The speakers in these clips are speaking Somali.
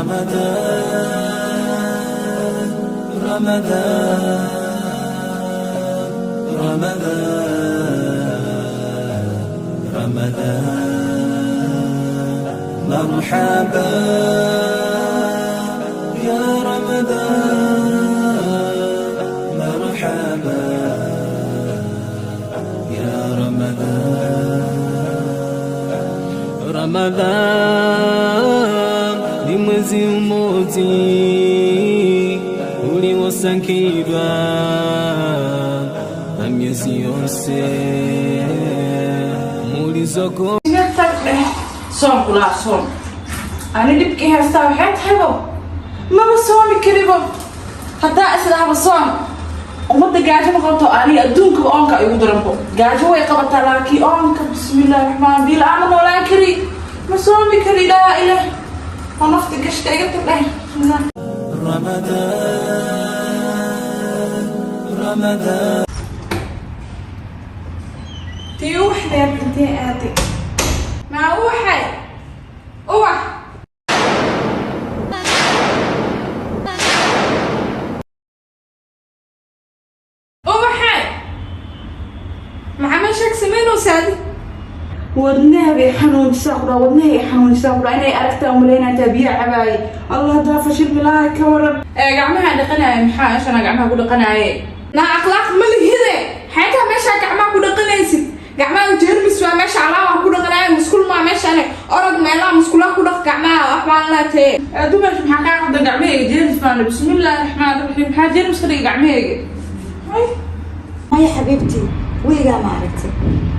رمضان رمضان رمضان رمضان مرحبا يا رمضان مرحبا يا رمضان رمضان لمزي وموتي ولي وسنكيبا أم يسيرسي مولي زكو صوم كلها صوم أنا دبكي هسا وحيت حبو ما بصومي كريبو حتى أسرع بصوم ومدة قاعدة مقلتو أني أدونك وأنك يقدرنكو قاعدة ويقبط لكي أنك بسم الله الرحمن الرحيم الأمن ولا كري ما صومي كري لا إله ونفتك اشتاقت له رمضان رمضان تيوح يا بنتي آتي مع أوحي أوح أوحي مع مشاك سمين وسادي ودنها بحنون ساقرا ودنها حنون ساقرا أنا أركتها وملينا تبيع عباي الله دافش بالله كورب قعمها دقنا محاش أنا قعمها أقول دقنا نا أخلاق ملي هذا حياتها ماشى قعمها أقول دقنا يسي قعمها جربس وماشى على أقول دقنا مسكول ما ماشى أنا أرد ما لا مسكولها أقول دق قعمها أحوال لا تي دوما في حقائق ده قعمها جربس فانا بسم الله الرحمن الرحيم حاجة جربس خلي قعمها ما يا حبيبتي ويجا ما عرفتي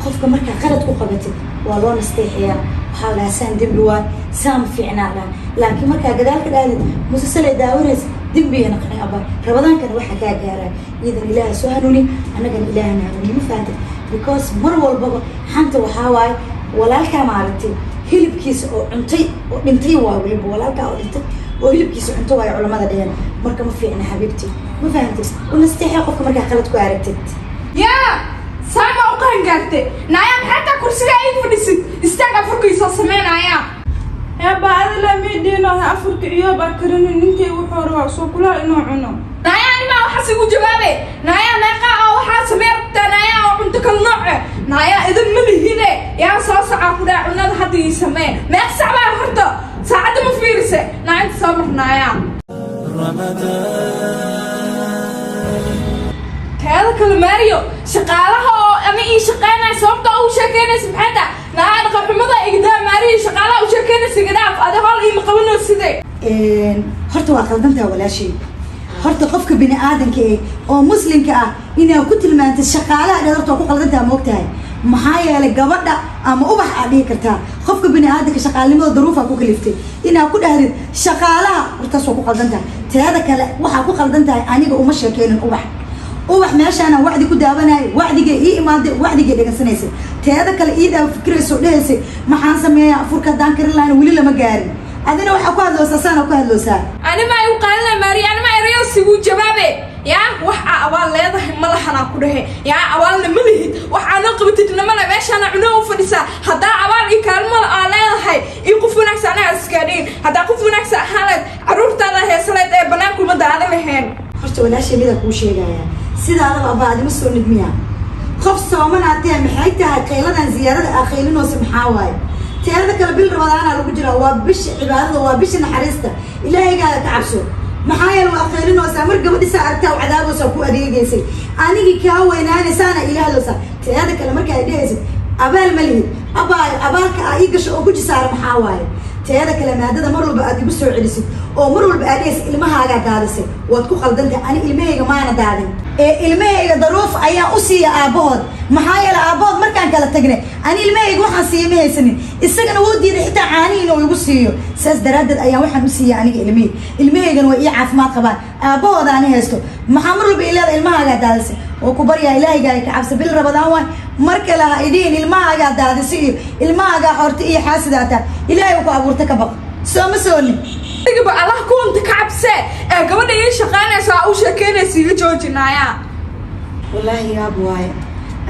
قفك مركا قلت وقبتي والله نستحيا وحاول سان دبلوان سام في عنانا لكن مركا قدالك قالت مسلسل داورس دبي انا قني ابا رمضان كان waxa ka gaaray idan ilaahay soo hanuuni anaga ilaahna hanuuni ma fahanti because mar walba xanta waxa waay walaalka ma aragtay hilibkiisa oo cuntay oo dhintay waa waliba walaalka oo dhintay oo hilibkiisa cunto way culimada dhayeen marka ma fiicna xabiibti ma fahanti ونستحيا qofka marka qalad ku aragtid يا سامع وقهن قالتي نايم حتى كرسي أي فلسط استاق أفركي سمعنا يا بعد لا ميدينا أفرك إياه بكرن إنتي وحوروا سوكلا إنه عنو نايم ما وحسي وجوابي نايم نقع أو حاسب يربط نايم وعنتك النوع نايم إذا ملي هنا يا صاص عفوا عنا حد يسمع ما يحسب على هرتا ساعد مفيرسة نايم سامح نايم رمضان هذا كل ماريو شقالها أنا إيه شقانا سوقت أو شكينا سبحانه نعم قبل إقدام ماريو شقالها أو شكينا سجداف هذا هو اللي مقبلنا السدي horta waa qaldantaa walaashay horta qofka bini aadanka oo muslimka ah inaa ku tilmaantay shaqaalaha dhadorta ku qaldantaa ma ogtahay maxaa yeelay gabadha ama ubax aad dhihi kartaa qofka bini aadanka shaqaalnimada duruufa ku kaliftay inaa ku dhahdid shaqaalaha hortaas waa ku qaldantahay teeda kale waxaa ku qaldantahay aniga uma sheekeynin ubax ubax meeshaana wacdi ku daawanay wacdiga ii imaaday wacdiga dhageysanaysa teeda kale iida fikrayso dheesay maxaan sameeyaa furka daan karin laan wali lama gaarin adina waxa ku hadloosaa sana ku hadloosaa أنا ما يقال لي ماري أنا ما أريد سوي جوابي يا وح أول لهذا ملحنا كله يا أول مليه وح أنا قبضت إنما أنا ماشي أنا عنو فريسة هذا أول يكلم على هاي يقفونك سنة عسكريين هذا يقفونك سنة حالة عروض ترى هي سنة بنام كل ما ده مهين horta walaashay mida kuu sheegaya sidaadaba baadi ma soo nidmiya qof sooman aadee maxay tahay qeyladan ziyaarada aqeelinoosa maxaa waaye teerada kale bil ramadaana lagu jira waa bisha cibaadada waa bisha naxariista ilaahaygaada ka cabso maxaa yeele waa aqeelinoosa mar gabadhiisa aragtaa u cadaaboosa ku adeegaysay anigii kaa weynaanaysaana ilaahadoosa teerada kale marka ay dhehaysid abaal ma lihid abaalka aa ii gasho oo guji saara maxaa waaye teeda kale maadada mar walba aad igu soo celisid oo mar walba aad dhehaysid ilmahaaga daadisay waad ku qaldantahay ani ilmahayga maana daadin ee ilmahayga daruuf ayaa u siiya aabahood maxaa yeele aabahood markaan kala tagnay ani ilmahayga waxaan siiya ma haysanin isagana wuu diiday xitaa caanihiina uu igu siiyo saas daraaddeed ayaan waxaan u siiya aniga ilmahaygana waa ii caafimaad qabaan aabahooda ani haysto maxaa mar walba ileeda ilmahaagaa daadisay oo ku baryaa ilaahaygaa ka cabsa bil rabadaan waay mar kale ha idhiin ilmahaagaa daadisay iyo ilmahaagaa xorta iyo xaasidaataa ilaahay ku abuurta ka baq soo ma soonin digba Allah كنت كعبسة قبل إيش قانا سأوش كنا سيجي جوجنايا والله يا أبوي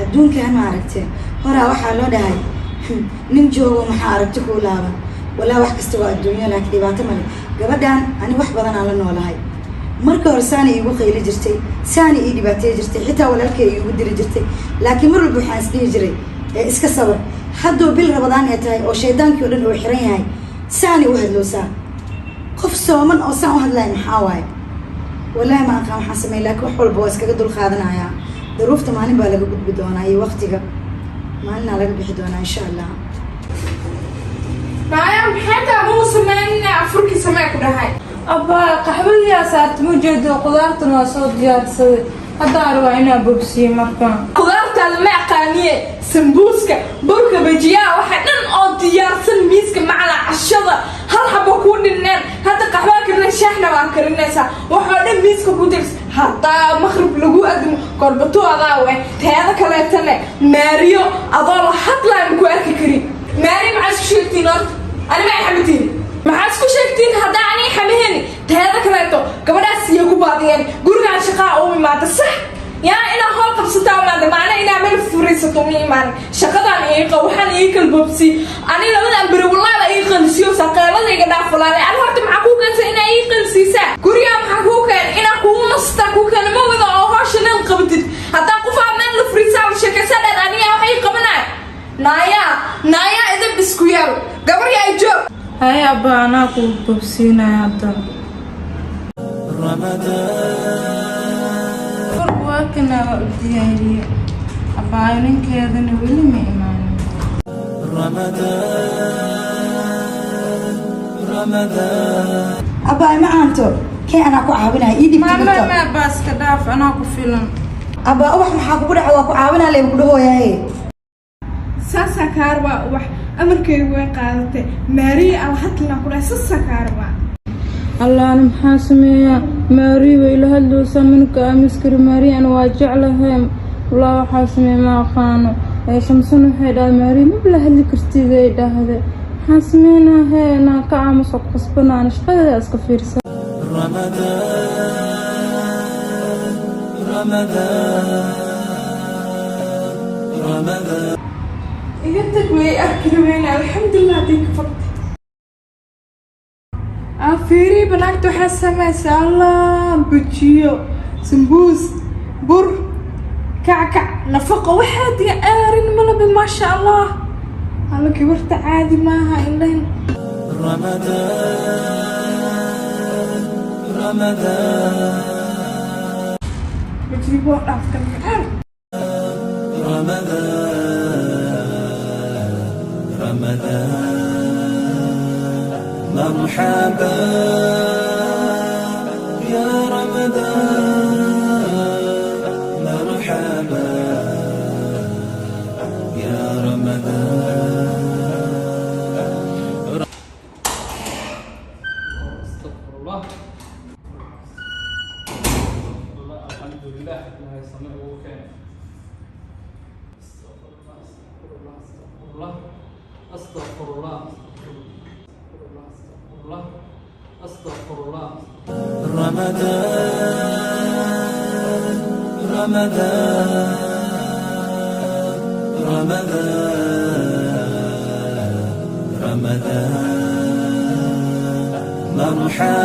أدون كان ما عرفته هرا وحلو ده ننجو ومحاربتك ولا walaa wax kasta waa adduunyo laakiin dhibaato male gabadhan ani wax badan aan la noolahay marka hore saani iigu qayli jirtay saani ii dhibaatay jirtay xitaa walaalkay iigu diri jirtay laakiin mar walba waxaan isdhihi jiray iska sabar hadduu bil rabadaan ay tahay oo shaydaankii oo dhan uu xiran yahay saani u hadloosaa qof sooman oo saan u hadlaya maxaa waaye wallaahi ma aqaan waxaan sameyn laakiin wax walba waa iskaga dul qaadanayaa daruufta maalin baa laga gudbi doonaa iyo waqtiga maalinaa laga bixi doonaa insha allah maaya maxaytaa muu sameynina afurkii samee ku dhahay abba qaxwadiyaa saarta ma jeedo qudaartan waa soo diyaarsaday hadda arbaa inaa bogsiye markaan qudaartaada ma aqaaniye sambuuska burka bajiyaa waxa dhan oo diyaarsan miiska macala cashada hal xabo kuu dhinneen hadda qaxwaa karina shaahna waa karinaysaa waxoo dhan miiska ku dirs haddaa maqrib lagu admo korbato adaawe teeda kaleetane maariyo adoo la hadlaan ku arki karin maari maxaa isku sheegtiin horta ani ma ay xamitiin maxaa isku sheegtiin haddaa ani xamiheni teeda kaleeto gabadhaas iyo ku baadiyeen gurigaan shaqaa u imaada sax yaa inaa hool qabsataa umaada maana inaa meel furaysato ma imaanin shaqadaan iiqa waxaan ii kalbabsi ani labadan beri wallaaba ii qalsiyo saqeelada iga dhaafalaale ani horta maxaa kuu keensa inaa ii qalsiisaa gurigaa maxaa kuu keen inaa kugu nastaa kuu keena ma wada oo hoosha neel qabatid haddaa qufaa meel la furisaa sheekaysa dheer aniga wax ii qabanaya naaya idab isku yaal gabar yaa joog hay abba anaa ku bobsiinaya hadda warwaakana waa u diyaariye abbaayo ninkeedana weli ma imaanin abbaay ma aanto kee anaa ku caawinaya ii dhibta ma baaska dhaaf anaa ku filan abbaa ubax maxaa kugu dhaca waa ku caawinaa leeba ku dhahooyaye saasaa kaarbaa ubax amarkaygu way qaadatay maariya al hadlaa ku dhahay saasaa kaarbaa allaana maxaa sameeyaa maariya way ila hadloosaa minka amiskari maariyana waa jeclahay walaa waxaa sameeya ma aqaano shamsan waxay dhahay maariya maba la hadli kartid ay dhahde maxaan sameynaa hee naa ka aamuso qasbanaana shaqadeeda iska fiirsan iga tag way arki rabeyna alxamdulilah haday ka fagtay fiiri banaagta waxaa samaysa allah bujiyo sambuus bur kackac nafaqo waxaa diya aarin malabe maasha allah alla gabarta caadi maaha ilayn bujiyo dhaafkan macaan مرحبا يا رمضان مرحبا يا رمضان استغفر الله الحمد لله ما يسمع وكان استغفر الله استغفر الله استغفر الله رمضان رمضان مرحبا